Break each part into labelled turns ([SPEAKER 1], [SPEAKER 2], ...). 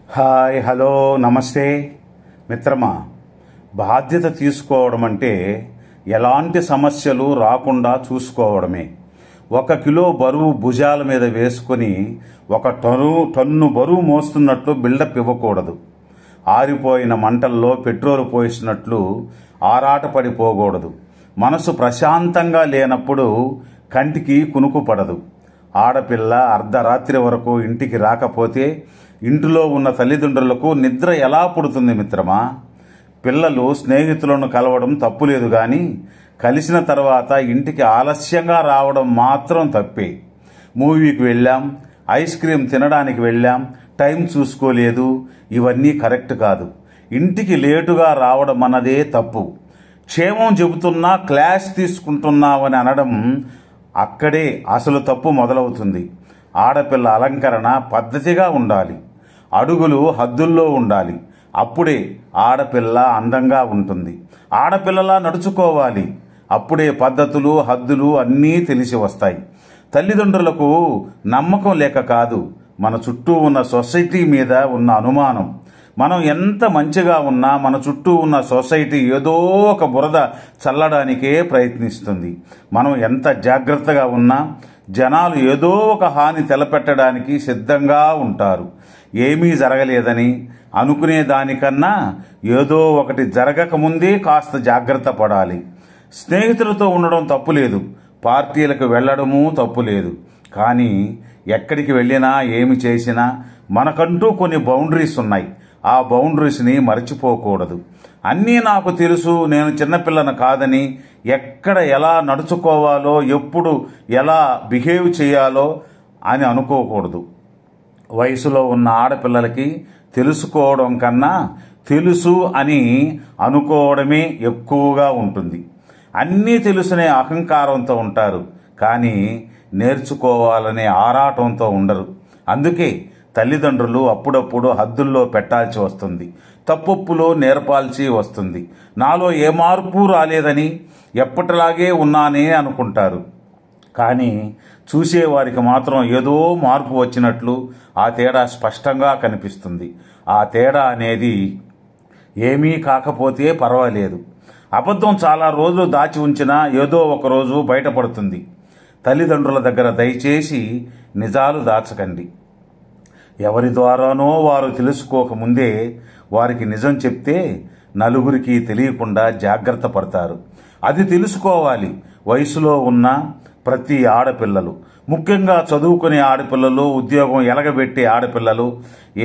[SPEAKER 1] Hi, hello, నమస్తే మిత్రమా. బాధ్యత తీసుకోవడం అంటే ఎలాంటి సమస్యలు రాకుండా చూసుకోవడమే. 1 కిలో బరువు భుజాల మీద వేసుకొని 1 టన్ను బరువు మోస్తున్నట్లు బిల్డప్ ఇవ్వకూడదు. ఆరిపోయిన మంటల్లో పెట్రోలు పోసినట్లు ఆరాటపడిపోకూడదు. మనసు ప్రశాంతంగా లేనప్పుడు కంటికి కునుకు పడదు. ఆడపిల్ల అర్ధరాత్రి వరకు ఇంటికి రాకపోతే ఇంటిలో ఉన్న తల్లిదండ్రులకు నిద్ర ఎలా పుడుతుంది మిత్రమా? పిల్లలు స్నేహితులను కలవడం తప్పులేదు, కానీ కలిసిన తర్వాత ఇంటికి ఆలస్యంగా రావడం మాత్రం తప్పే. మూవీకి వెళ్ళాం, ఐస్ క్రీమ్ తినడానికి వెళ్ళాం, టైం చూసుకోలేదు, ఇవన్నీ కరెక్ట్ కాదు. ఇంటికి లేటుగా రావడం అన్నదే తప్పు. క్షేమం చెబుతున్నా క్లాస్ తీసుకుంటున్నావని అనడం, అక్కడే అసలు తప్పు మొదలవుతుంది. ఆడపిల్ల అలంకరణ పద్ధతిగా ఉండాలి, అడుగులు హద్దుల్లో ఉండాలి. అప్పుడే ఆడపిల్ల అందంగా ఉంటుంది. ఆడపిల్లలా నడుచుకోవాలి. అప్పుడే పద్ధతులు, హద్దులు అన్నీ తెలిసి వస్తాయి. తల్లిదండ్రులకు నమ్మకం లేక కాదు, మన చుట్టూ ఉన్న సొసైటీ మీద ఉన్న అనుమానం. మనం ఎంత మంచిగా ఉన్నా మన చుట్టూ ఉన్న సొసైటీ ఏదో ఒక బురద చల్లడానికే ప్రయత్నిస్తుంది. మనం ఎంత జాగ్రత్తగా ఉన్నా జనాలు ఏదో ఒక హాని తలపెట్టడానికి సిద్ధంగా ఉంటారు. ఏమీ జరగలేదని అనుకునే దానికన్నా ఏదో ఒకటి జరగకముందే కాస్త జాగ్రత్త పడాలి. స్నేహితులతో ఉండడం తప్పులేదు, పార్టీలకు వెళ్ళడము తప్పులేదు. కానీ ఎక్కడికి వెళ్ళినా ఏమి చేసినా మనకంటూ కొన్ని బౌండరీస్ ఉన్నాయి. ఆ బౌండరీస్ని మర్చిపోకూడదు. అన్నీ నాకు తెలుసు, నేను చిన్నపిల్లను కాదని, ఎక్కడ ఎలా నడుచుకోవాలో, ఎప్పుడు ఎలా బిహేవ్ చేయాలో అని అనుకోకూడదు. వయసులో ఉన్న ఆడపిల్లలకి తెలుసుకోవడం కన్నా తెలుసు అని అనుకోవడమే ఎక్కువగా ఉంటుంది. అన్నీ తెలుసునే అహంకారంతో ఉంటారు, కానీ నేర్చుకోవాలనే ఆరాటంతో ఉండరు. అందుకే తల్లిదండ్రులు అప్పుడప్పుడు హద్దుల్లో పెట్టాల్సి వస్తుంది, తప్పొప్పులో నేర్పాల్సి వస్తుంది. నాలో ఏ మార్పు రాలేదని, ఎప్పటిలాగే ఉన్నానే అనుకుంటారు. కానీ చూసేవారికి మాత్రం ఏదో మార్పు వచ్చినట్లు ఆ తేడా స్పష్టంగా కనిపిస్తుంది. ఆ తేడా అనేది ఏమీ కాకపోతే పర్వాలేదు. అబద్ధం చాలా రోజులు దాచి ఉంచినా ఏదో ఒక రోజు బయటపడుతుంది. తల్లిదండ్రుల దగ్గర దయచేసి నిజాలు దాచకండి. ఎవరి ద్వారానో వారు తెలుసుకోకముందే వారికి నిజం చెప్తే నలుగురికి తెలియకుండా జాగ్రత్త పడతారు. అది తెలుసుకోవాలి వయసులో ఉన్న ప్రతి ఆడపిల్లలు, ముఖ్యంగా చదువుకునే ఆడపిల్లలు, ఉద్యోగం ఎలగబెట్టే ఆడపిల్లలు.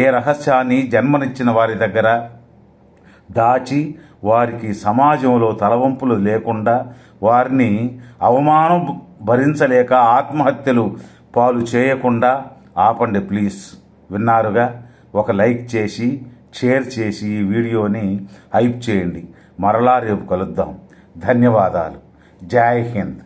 [SPEAKER 1] ఏ రహస్యాన్ని జన్మనిచ్చిన వారి దగ్గర దాచి వారికి సమాజంలో తలవంపులు లేకుండా, వారిని అవమానం భరించలేక ఆత్మహత్యలు పాలు చేయకుండా ఆపండి ప్లీజ్. విన్నారుగా? ఒక లైక్ చేసి షేర్ చేసి ఈ వీడియోని హైప్ చేయండి. మరలా రేపు కలుద్దాం. ధన్యవాదాలు. జై హింద్.